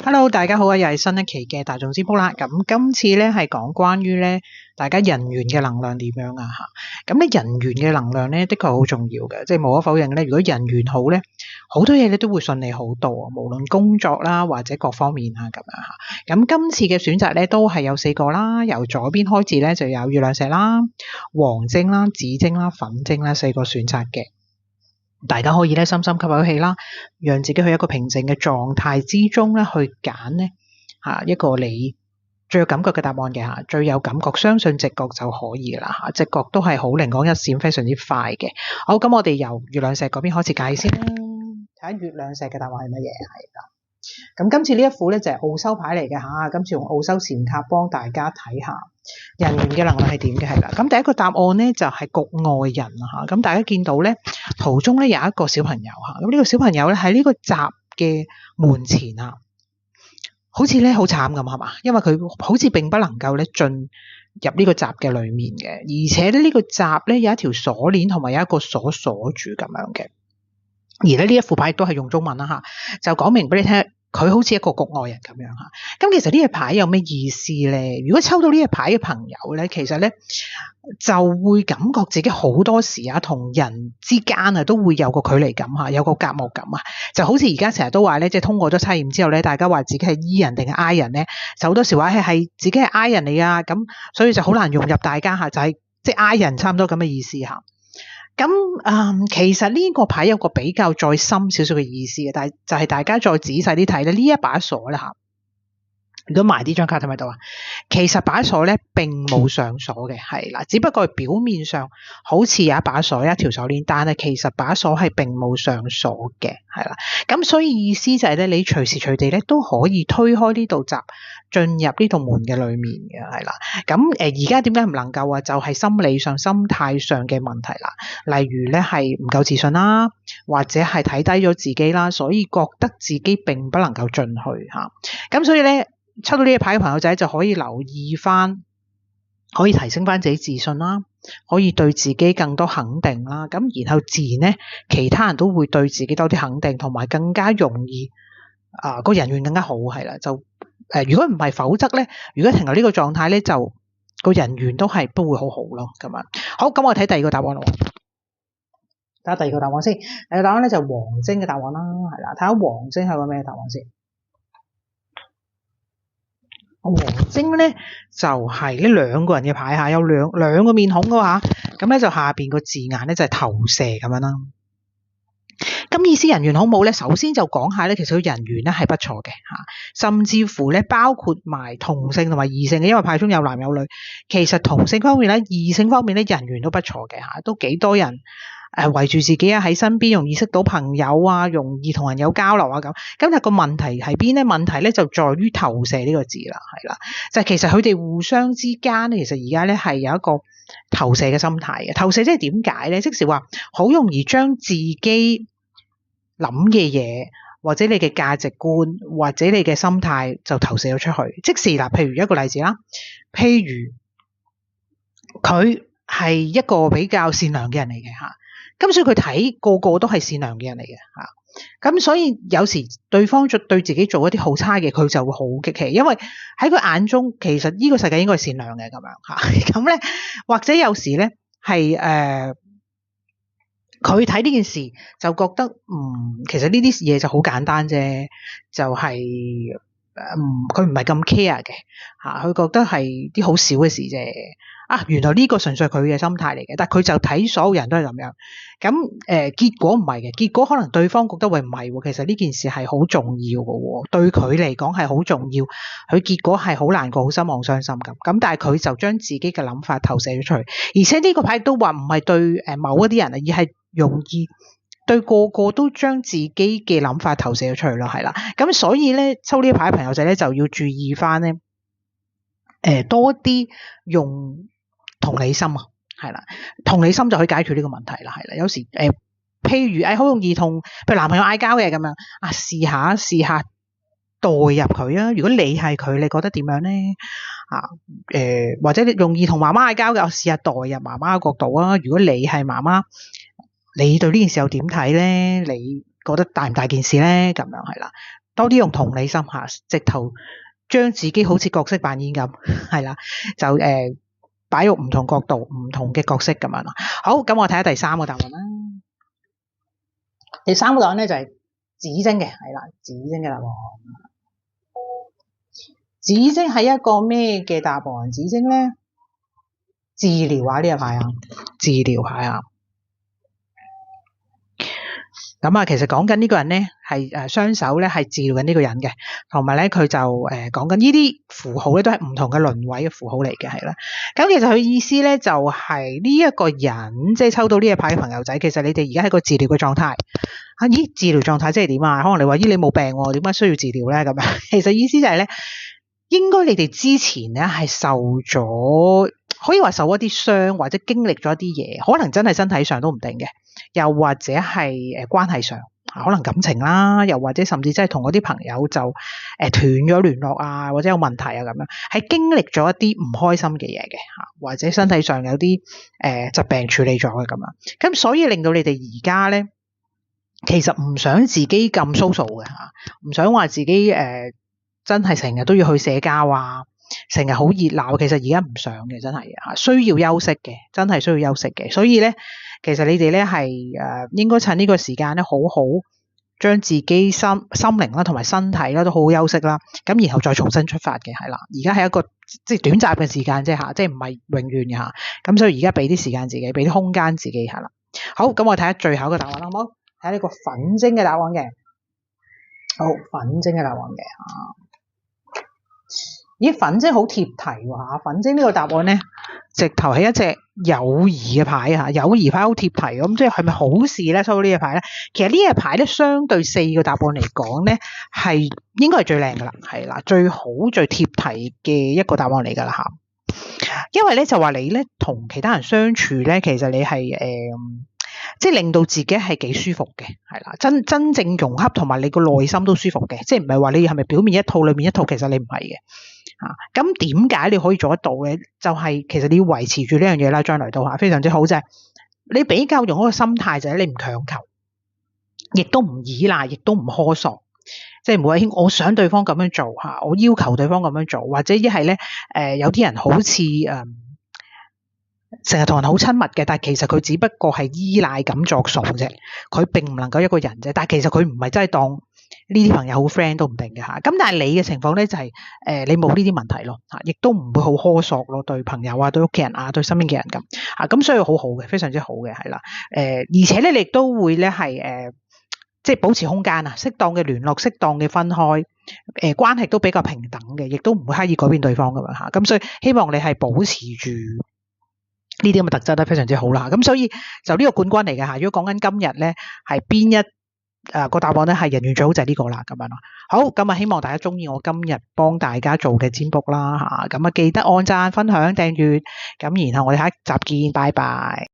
Hello，大家好啊！又係新一期嘅大眾占卜啦。咁今次咧係講關於咧大家人緣嘅能量點樣啊吓。咁咧人緣嘅能量咧的確好重要嘅，即係無可否認咧。如果人緣好咧，好多嘢咧都會順利好多，無論工作啦或者各方面啊咁樣吓。咁今次嘅選擇咧都係有4個啦，由左邊開始咧就有月亮石啦、黃晶啦、紫晶啦、粉晶啦4個選擇嘅。大家可以咧深深吸口氣啦，讓自己去一個平靜嘅狀態之中咧，去揀咧一個你最有感覺嘅答案嘅吓，最有感覺，相信直覺就可以啦吓，直覺都係好靈光一閃，非常之快嘅。好，咁我哋由月亮石嗰邊開始解先啦，睇下月亮石嘅答案係乜嘢係啦。咁今次呢一副咧就係澳洲牌嚟嘅吓，今次用澳洲禪卡幫大家睇下人緣嘅能量係點嘅係啦。咁第一個答案咧就係局外人啊吓，咁大家見到咧途中咧有一個小朋友吓，咁呢個小朋友咧喺呢個閘嘅門前啊，好似咧好慘咁係嘛，因為佢好似並不能夠咧進入呢個閘嘅裏面嘅，而且咧呢個閘咧有一條鎖鏈同埋有一個鎖住咁樣嘅。而咧呢一副牌亦都係用中文啦吓，就講明俾你聽，佢好似一個局外人咁樣吓。咁其實呢隻牌有咩意思咧？如果抽到呢隻牌嘅朋友咧，其實咧就會感覺自己好多時同人之間都會有個距離感吓，有個隔膜感啊。就好似而家成日都話咧，即係通過咗測驗之後咧，大家話自己係 E 人定係 I 人咧，就好多時話係自己係 I 人嚟啊，咁所以就好難融入大家吓，就係即係 I 人差唔多咁嘅意思吓。咁其實呢個牌有個比較再深少少嘅意思嘅，但係就係大家再仔細啲睇咧，呢一把鎖咧吓，如果埋呢張卡睇唔睇到啊？其實把鎖咧並冇上鎖嘅，係啦，只不過表面上好似有一把鎖一條鎖鏈，但係其實把鎖係並冇上鎖嘅，係啦。咁所以意思就係咧，你隨時隨地咧都可以推開呢道閘，進入呢道門嘅裏面嘅，係啦。咁而家點解唔能夠啊？就係心理上、心態上嘅問題啦。例如咧係唔夠自信啦，或者係睇低咗自己啦，所以覺得自己並不能夠進去吓。咁所以咧，抽到呢隻牌嘅朋友仔就可以留意翻，可以提升翻自己自信啦，可以對自己更多肯定啦。咁然後自然咧，其他人都會對自己多啲肯定，同埋更加容易個人緣更加好係啦。就如果唔係，否則咧，如果停留呢個狀態咧，就個人緣都係不會好好咯。咁啊，好，咁我睇第二個答案咯。睇下第二個答案先。第二個答案咧就係黃晶嘅答案啦，係啦。睇下黃晶係個咩答案先。黃晶咧就係呢兩個人嘅牌下，有兩個面孔嘅話，咁咧就下邊個字眼咧就係投射咁樣啦。咁意思人緣好冇咧？首先就講下咧，其實佢人緣咧係不錯嘅吓，甚至乎咧包括埋同性同埋異性嘅，因為牌中有男有女。其實同性方面咧、異性方面咧，人緣都不錯嘅吓，都幾多人圍住自己啊，喺身邊容易識到朋友啊，容易同人有交流啊咁。咁但係個問題係邊咧？問題咧就在於投射呢個字啦，係啦，就係其實佢哋互相之間咧，其實而家咧係有一個投射嘅心態嘅。投射即係點解咧？即是話好容易將自己諗嘅嘢，或者你嘅價值觀，或者你嘅心態就投射咗出去。即是嗱，譬如一個例子啦，譬如佢係一個比較善良嘅人嚟嘅吓，咁所以佢睇個個都係善良嘅人嚟嘅吓，咁所以有時對方對自己做一啲好差嘅，佢就會好激氣，因為喺佢眼中其實呢個世界應該係善良嘅咁樣吓，咁咧或者有時咧係佢睇呢件事就覺得其實呢啲嘢就好簡單啫，就係佢唔係咁 care 嘅吓，佢覺得係啲好少嘅事啫。原來呢個純粹係佢嘅心態嚟嘅，但係佢就睇所有人都係咁樣。咁結果唔係嘅，結果可能對方覺得喂唔係，其實呢件事係好重要嘅，對佢嚟講係好重要，佢結果係好難過、好失望、傷心咁。咁但係佢就將自己嘅諗法投射咗出去，而且呢個牌都話唔係對某一啲人，而係容易對個個都將自己嘅諗法投射咗出去咯，係啦。咁所以咧，抽呢一牌嘅朋友仔咧就要注意翻咧，多啲用同理心啊，係啦，同理心就可以解決呢個問題啦，係啦。有時譬如好容易同譬如男朋友嗌交嘅咁樣試下代入佢啊。如果你係佢，你覺得點樣咧？或者你容易同媽媽嗌交嘅，試下代入媽媽嘅角度啊。如果你係媽媽，你對呢件事又點睇咧？你覺得大唔大件事咧？咁樣係啦。多啲用同理心吓，直頭將自己好似角色扮演咁，係啦，就擺入唔同角度、唔同嘅角色咁樣啦。好，咁我睇下第三個答案啦。第三個答案咧就係指晶嘅，係啦，指晶嘅答案。指晶係一個咩嘅答案？指晶咧，治療啊，呢個牌啊，治療牌啊。咁啊，其實講緊呢個人咧係雙手咧係治療緊呢個人嘅，同埋咧佢就講緊呢啲符號咧都係唔同嘅輪位嘅符號嚟嘅，係啦。咁其實佢意思咧就係呢一個人，即係抽到呢個牌嘅朋友仔，其實你哋而家喺個治療嘅狀態。咦，治療狀態即係點啊？可能你話咦你冇病喎，點解需要治療咧？咁樣其實意思就係咧，應該你哋之前咧係受咗，可以話受一啲傷，或者經歷咗一啲嘢，可能真係身體上都唔定嘅。又或者係關係上，可能感情啦，又或者甚至真係同嗰啲朋友就斷咗聯絡啊，或者有問題啊咁樣，係經歷咗一啲唔開心嘅嘢嘅嚇，或者身體上有啲疾病處理咗嘅咁樣，咁所以令到你哋而家咧，其實唔想自己咁 social 嘅嚇，唔想話自己真係成日都要去社交啊，成日好熱鬧，其實而家唔想嘅，真係嚇，需要休息嘅，真係需要休息嘅，所以咧。其實你哋咧係應該趁呢個時間咧，好好將自己心靈啦同埋身體啦都好好休息啦，咁然後再重新出發嘅，係啦。而家係一個即係短暫嘅時間啫嚇，即係唔係永遠嘅嚇。咁所以而家俾啲時間自己，俾啲空間自己係啦。好，咁我睇下最後一個答案好唔好？睇下呢個粉晶嘅答案嘅。好，粉晶嘅答案嘅咦，粉晶好貼題喎嚇！粉晶呢個答案咧，直頭係一隻友誼嘅牌嚇，友誼牌好貼題咁，即係咪好事咧？收到呢隻牌咧，其實呢隻牌咧，相對4個答案嚟講咧，係應該係最靚噶啦，係啦，最好最貼題嘅一個答案嚟噶啦嚇。因為咧就話你咧同其他人相處咧，其實你係即係令到自己係幾舒服嘅，係啦，真正融洽同埋你個內心都舒服嘅，即係唔係話你係咪表面一套裏面一套，其實你唔係嘅。咁點解你可以做得到嘅？就係其實你要維持住呢樣嘢啦，將來到非常之好啫。你比較用一個心態就係你唔強求，亦都唔依賴，亦都唔苛索，即係唔會我想對方咁樣做我要求對方咁樣做，或者一係咧有啲人好似成日同人好親密嘅，但係其實佢只不過係依賴咁作數啫，佢並唔能夠一個人啫。但係其實佢唔係真係當呢啲朋友好 friend 都唔定嘅嚇。咁但係你嘅情況咧就係你冇呢啲問題咯嚇，亦都唔會好苛索咯，對朋友啊、對屋企人啊、對身邊嘅人咁嚇。咁所以好好嘅，非常之好嘅係啦。而且咧你亦都會咧係即係保持空間啊，適當嘅聯絡，適當嘅分開，關係都比較平等嘅，亦都唔會刻意改變對方咁樣嚇。咁所以希望你係保持住呢啲咁嘅特質都非常之好啦。咁所以就呢個冠軍嚟嘅嚇。如果講緊今日咧係邊一個答案咧係人緣最好就係呢個啦咁樣咯。好，咁啊希望大家中意我今日幫大家做嘅占卜啦嚇。咁啊記得按讚、分享、訂閱，咁然後我哋下一集見，拜拜。